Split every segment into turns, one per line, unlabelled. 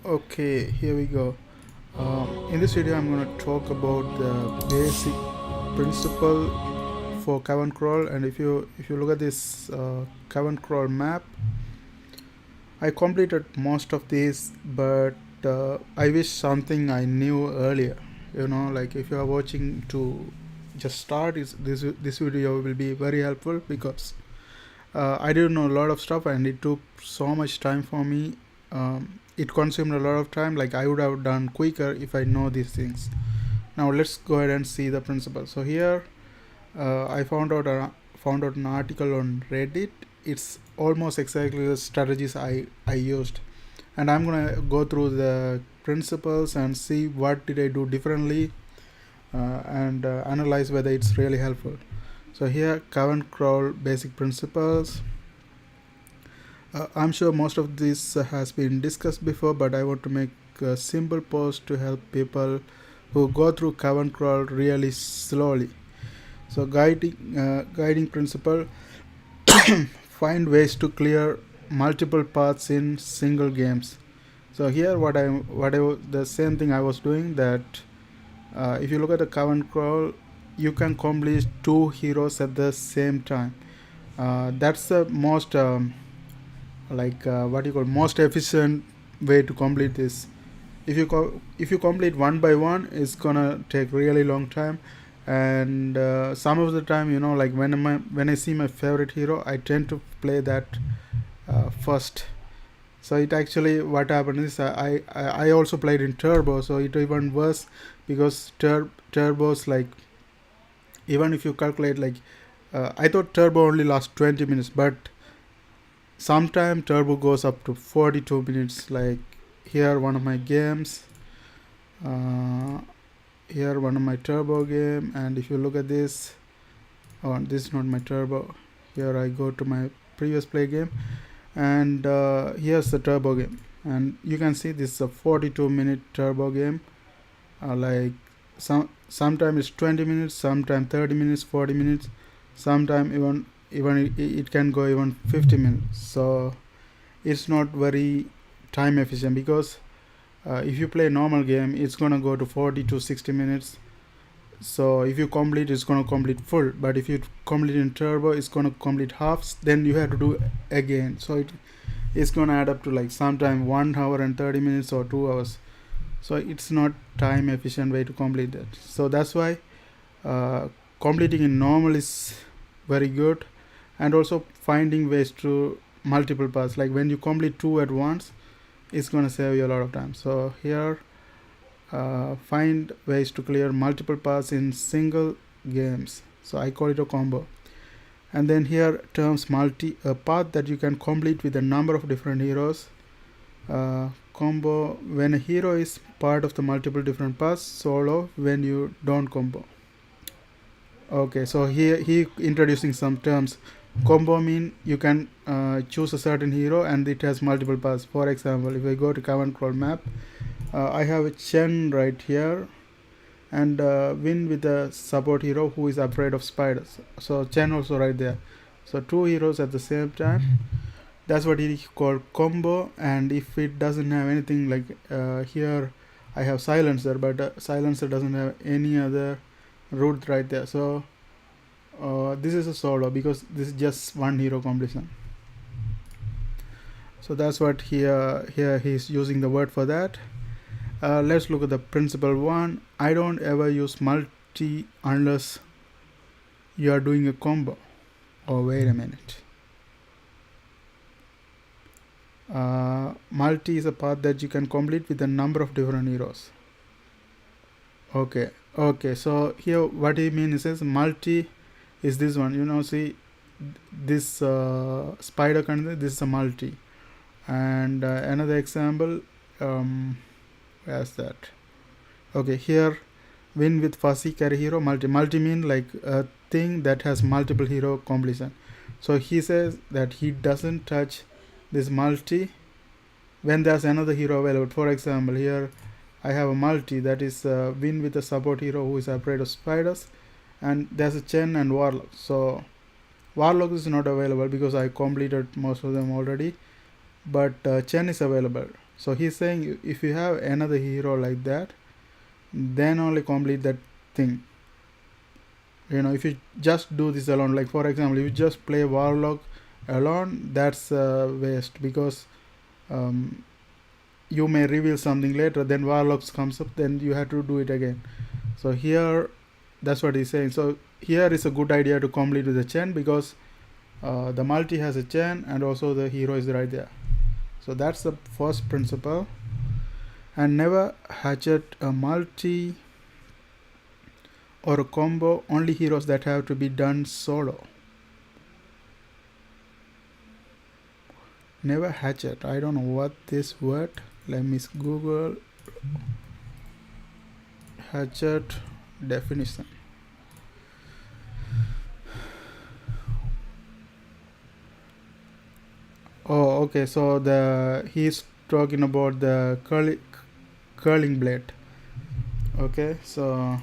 Okay, here we go. In this video, I'm going to talk about the basic principle for Cavern Crawl. And if you look at this Cavern Crawl map, I completed most of these, but I wish something I knew earlier. Like if you are watching to just start, this video will be very helpful because I didn't know a lot of stuff and it took so much time for me. It consumed a lot of time. Like I would have done quicker if I know these things. Now let's go ahead and see the principle. So here I found out an article on Reddit. It's almost exactly the strategies I used, and I'm gonna go through the principles and see what did I do differently, and analyze whether it's really helpful. So here, Cavern Crawl basic principles. I'm sure most of this has been discussed before, but I want to make a simple post to help people who go through Cavern Crawl really slowly. So guiding principle: find ways to clear multiple paths in single games. So here, the same thing I was doing. That if you look at the Cavern Crawl, you can complete two heroes at the same time. That's the most most efficient way to complete this. If you complete one by one, it's gonna take really long time, and some of the time, like when I see my favorite hero, I tend to play that first. So it actually, what happened is, I also played in turbo, so it even worse, because turbos, like, even if you calculate, like, I thought turbo only lasts 20 minutes, but sometimes turbo goes up to 42 minutes. Like here, one of my games, here one of my turbo game, and if you look at this, oh, this is not my turbo. Here I go to my previous play game, and here's the turbo game, and you can see this is a 42-minute turbo game. Like sometimes it's 20 minutes, sometimes 30 minutes, 40 minutes, sometimes even it can go even 50 minutes. So it's not very time efficient, because if you play a normal game, it's gonna go to 40 to 60 minutes. So if you complete, it's gonna complete full, but if you complete in turbo, it's gonna complete halves, then you have to do again. So it's gonna add up to like sometime 1 hour and 30 minutes or 2 hours. So it's not time efficient way to complete that. So that's why completing in normal is very good, and also finding ways to multiple paths. Like when you complete two at once, it's gonna save you a lot of time. So here, find ways to clear multiple paths in single games. So I call it a combo. And then here, terms multi, a path that you can complete with a number of different heroes. Combo, when a hero is part of the multiple different paths. Solo, when you don't combo. Okay, so here he introducing some terms. Combo mean you can choose a certain hero and it has multiple paths. For example, if I go to Cavern Crawl map, I have a Chen right here, and win with a support hero who is afraid of spiders. So Chen also right there. So two heroes at the same time. That's what he called combo. And if it doesn't have anything, like here I have silencer, but silencer doesn't have any other route right there. So this is a solo, because this is just one hero completion. So that's what here he's using the word for that. Let's look at the principle one. I don't ever use multi unless you are doing a combo. Oh, wait a minute. Multi is a path that you can complete with a number of different heroes. Okay, so here what he means is multi is this one. See this spider kind, this is a multi. And another example, where's that? Okay, here, win with fuzzy carry hero. Multi mean like a thing that has multiple hero completion. So he says that he doesn't touch this multi when there's another hero available. For example, here I have a multi that is win with a support hero who is afraid of spiders, and there's a Chen and Warlock. So Warlock is not available because I completed most of them already, but Chen is available. So he's saying if you have another hero like that, then only complete that thing. If you just do this alone, like for example, if you just play Warlock alone, that's waste, because you may reveal something later, then Warlocks comes up, then you have to do it again. So here, that's what he's saying. So here is a good idea to complete with the chain, because the multi has a chain and also the hero is right there. So that's the first principle. And never hatchet a multi or a combo, only heroes that have to be done solo. Never hatchet, I don't know what this word, let me Google hatchet definition. Oh, okay, so he's talking about the curling blade. Okay, so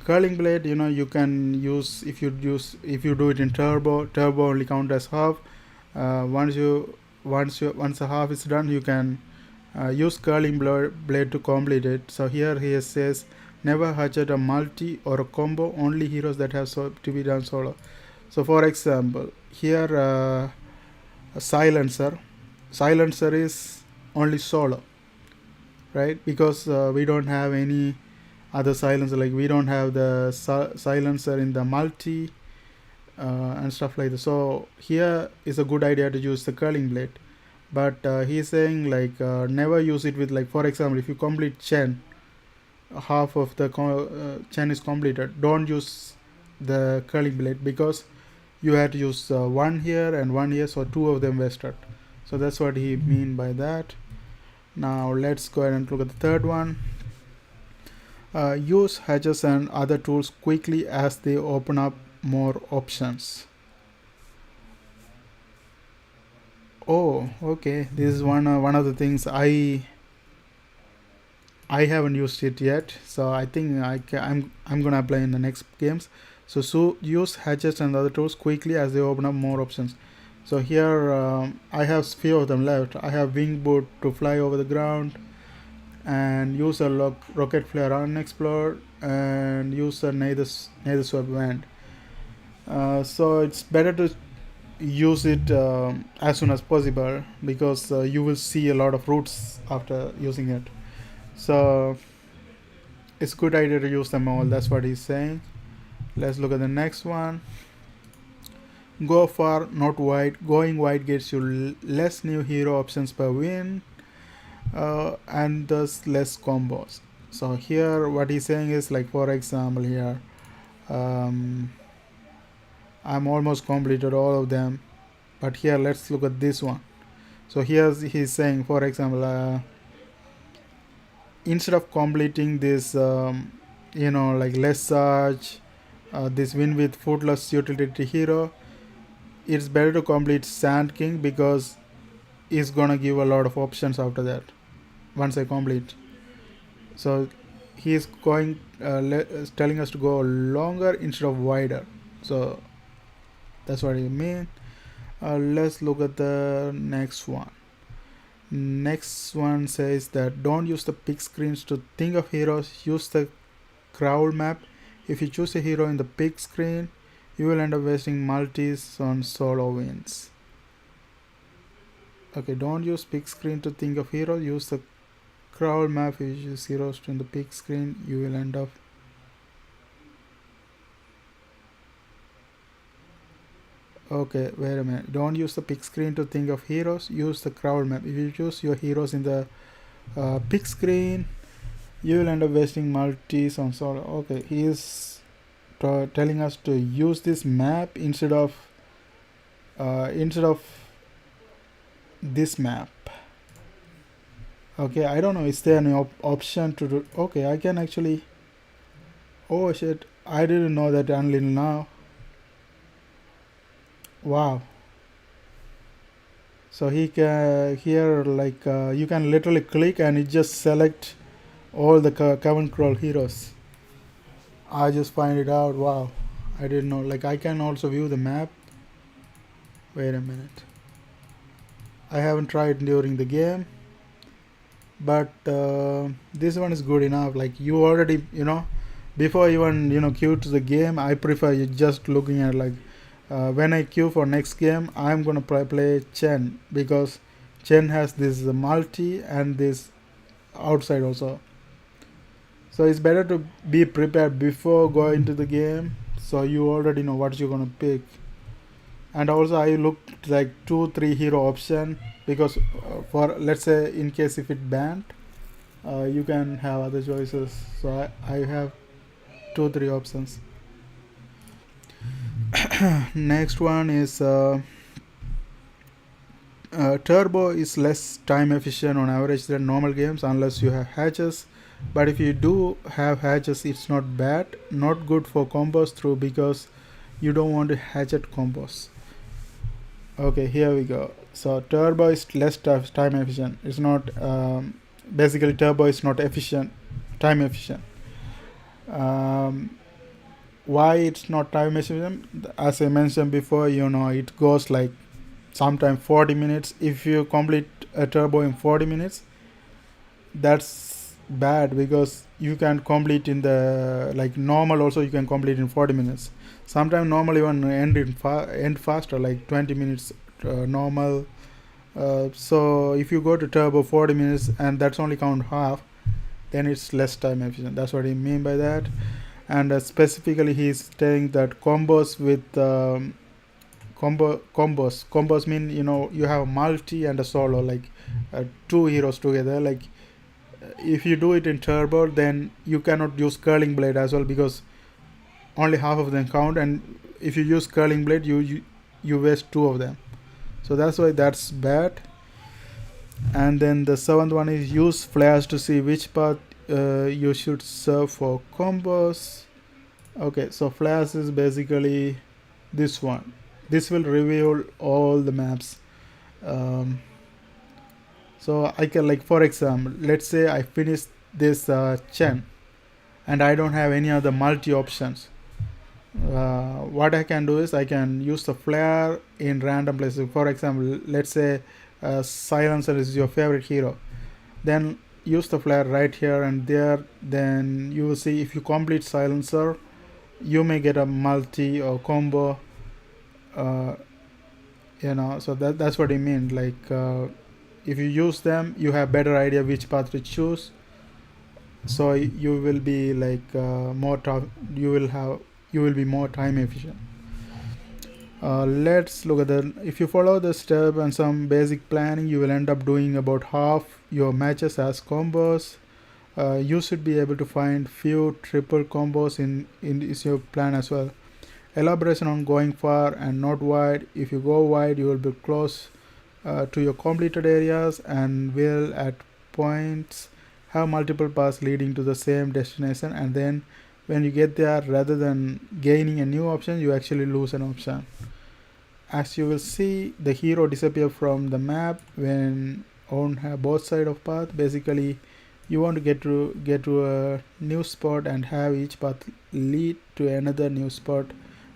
curling blade, you can use, if you do it in turbo only count as half. Once a half is done, you can use curling blade to complete it. So here he says never hatchet a multi or a combo, only heroes that have to be done solo. So for example, here a silencer is only solo, right? Because we don't have any other silencer, like we don't have the silencer in the multi and stuff like that. So here is a good idea to use the curling blade, but he's saying like never use it with, like for example, if you complete chain, half of the chain is completed, don't use the curling blade, because you had to use one here and one here, so two of them wasted. So that's what he mean by that. Now let's go ahead and look at the third one. Use hatches and other tools quickly as they open up more options. Oh, okay, this is one of the things I haven't used it yet, so I think I'm gonna apply in the next games. So use hatches and other tools quickly as they open up more options. So here I have few of them left. I have wing boot to fly over the ground, and use a rocket flare unexplored, and use a nether swap wand. So it's better to use it as soon as possible, because you will see a lot of roots after using it. So it's a good idea to use them all. That's what he's saying. Let's look at the next one. Go far, not wide. Going wide gets you less new hero options per win, and thus less combos. So here what he's saying is, like for example here, I'm almost completed all of them, but here let's look at this one. So he's saying, for example, instead of completing this like less charge, this win with footless utility hero, it's better to complete Sand King, because it's gonna give a lot of options after that once I complete. So he's going telling us to go longer instead of wider. So that's what he mean. Let's look at the next one. Next one says that don't use the pick screens to think of heroes, use the crawl map. If you choose a hero in the pick screen, you will end up wasting multis on solo wins. Okay, don't use pick screen to think of heroes, use the crawl map. If you use heroes in the pick screen, you will end up okay, wait a minute. Don't use the pick screen to think of heroes, use the crawl map. If you choose your heroes in the pick screen, you will end up wasting multis on solo. Okay, he is telling us to use this map instead of this map. Okay, I don't know, is there any option to do? Okay, I can actually, oh shit, I didn't know that until now. Wow. So he can here, like you can literally click and it just select all the Cavern Crawl heroes. I just find it out. Wow, I didn't know. Like I can also view the map. Wait a minute, I haven't tried during the game. but this one is good enough. Like you already, before even queue to the game, I prefer you just looking at like when I queue for next game, I'm gonna play Chen, because Chen has this multi and this outside also. So it's better to be prepared before going to the game, so you already know what you're gonna pick. And also I looked like 2-3 hero option, because for, let's say, in case if it banned, you can have other choices. So I have 2-3 options. Next one is turbo is less time efficient on average than normal games unless you have hatches, but if you do have hatches, it's not bad. Not good for combos through, because you don't want to hatchet combos. Okay, here we go. So turbo is less time efficient. It's not basically turbo is not efficient, time efficient. Why it's not time efficient? As I mentioned before, it goes like sometimes 40 minutes. If you complete a turbo in 40 minutes, that's bad, because you can complete in the like normal also, you can complete in 40 minutes. Sometimes normal even end faster, like 20 minutes normal. So if you go to turbo 40 minutes and that's only count half, then it's less time efficient. That's what he mean by that. And specifically he's saying that combos with combos mean, you have a multi and a solo, like two heroes together. Like if you do it in turbo, then you cannot use curling blade as well, because only half of them count, and if you use curling blade, you waste two of them. So that's why that's bad. And then the seventh one is use flares to see which path you should serve for combos. Okay, so flares is basically this one. This will reveal all the maps. So I can, like, for example, let's say I finish this Chen and I don't have any other multi options. What I can do is I can use the flare in random places. For example, let's say Silencer is your favorite hero, then use the flare right here and there. Then you will see if you complete Silencer, you may get a multi or combo. So that's what I mean. Like if you use them, you have better idea which path to choose. So you will be like you will be more time efficient. Let's look at the, if you follow the step and some basic planning, you will end up doing about half your matches as combos. You should be able to find few triple combos in your plan as well. Elaboration on going far and not wide. If you go wide, you will be close to your completed areas, and will at points have multiple paths leading to the same destination, and then when you get there, rather than gaining a new option, you actually lose an option. As you will see, the hero disappear from the map when on both side of path. Basically, you want to get to a new spot and have each path lead to another new spot,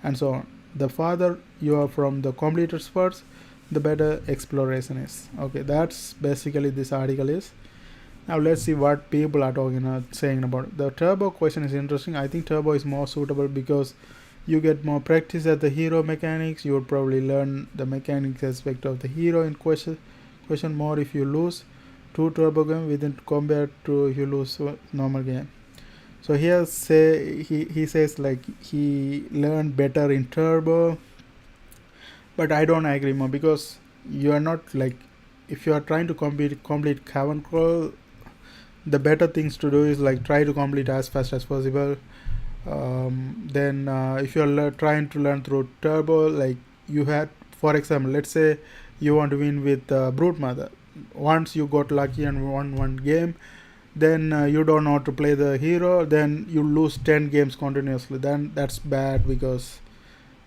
and so on. The farther you are from the completed spots, the better exploration is. Okay, that's basically this article is. Now let's see what people are saying about it. The turbo question is interesting. I think turbo is more suitable because you get more practice at the hero mechanics. You will probably learn the mechanics aspect of the hero in question more if you lose two turbo game within compared to if you lose normal game. So here he says like he learned better in turbo, but I don't agree more, because you are not like, if you are trying to complete Cavern Crawl, the better things to do is like try to complete as fast as possible. Then if you are trying to learn through turbo, like you had, for example, let's say you want to win with Brute Mother. Once you got lucky and won one game, then you don't know how to play the hero, then you lose 10 games continuously. Then that's bad, because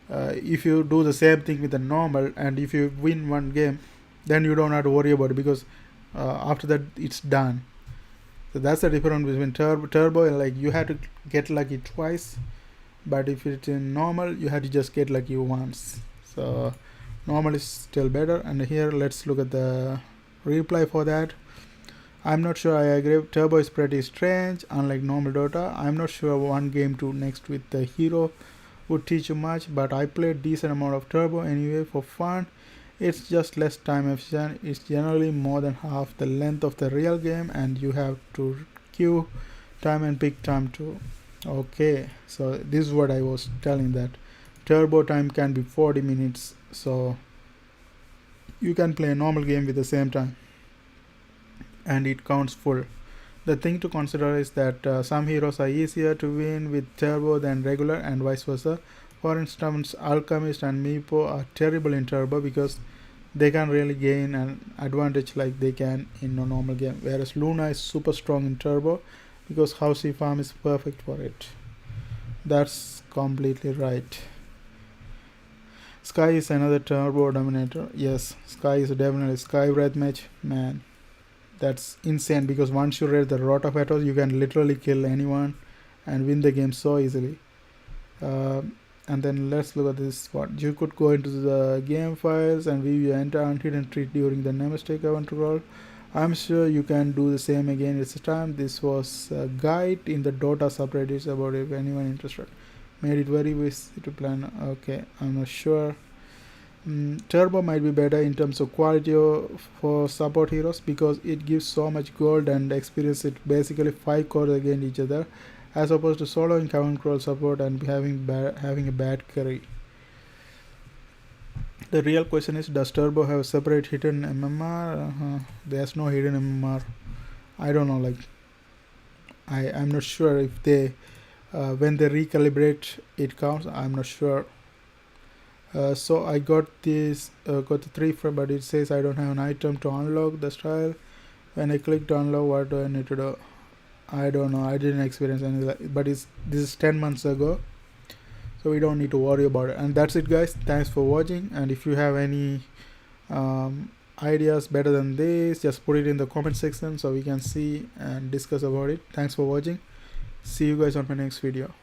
if you do the same thing with the normal and if you win one game, then you don't have to worry about it, because after that it's done. So that's the difference between turbo and like you have to get lucky twice, but if it's in normal, you have to just get lucky once. So normal is still better. And here let's look at the reply for that. I'm not sure I agree. Turbo is pretty strange, unlike normal Dota. I'm not sure one game to next with the hero would teach you much, but I played decent amount of Turbo anyway for fun. It's just less time efficient. It's generally more than half the length of the real game, and you have to queue time and pick time too. Okay, so this is what I was telling, that Turbo time can be 40 minutes, so you can play a normal game with the same time and it counts full. The thing to consider is that some heroes are easier to win with Turbo than regular, and vice versa. For instance, Alchemist and Meepo are terrible in Turbo because they can really gain an advantage like they can in a normal game, whereas Luna is super strong in Turbo because how she farm is perfect for it. That's completely right. Sky is another Turbo dominator. Yes, Sky is definitely Sky Red Mage, man. That's insane because once you read the Rot of Atos, you can literally kill anyone and win the game so easily. And then let's look at this part. You could go into the game files and view your entire unhidden treat during the Namaste Cavern Crawl. I'm sure you can do the same again this time. This was a guide in the Dota subreddits about if anyone interested. Made it very easy to plan. Okay, I'm not sure. Turbo might be better in terms of quality for support heroes because it gives so much gold and experience. It basically 5 cores against each other, as opposed to solo in Cavern Crawl support and having a bad carry. The real question is, does Turbo have a separate hidden MMR? There's no hidden MMR. I don't know. Like, I'm not sure if they when they recalibrate it counts. I'm not sure. So I got this, got the 3 from, but it says I don't have an item to unlock the style. When I click to unlock, what do I need to do? I don't know. I didn't experience any of that, but this is 10 months ago, so we don't need to worry about it. And that's it, guys. Thanks for watching. And if you have any ideas better than this, just put it in the comment section so we can see and discuss about it. Thanks for watching. See you guys on my next video.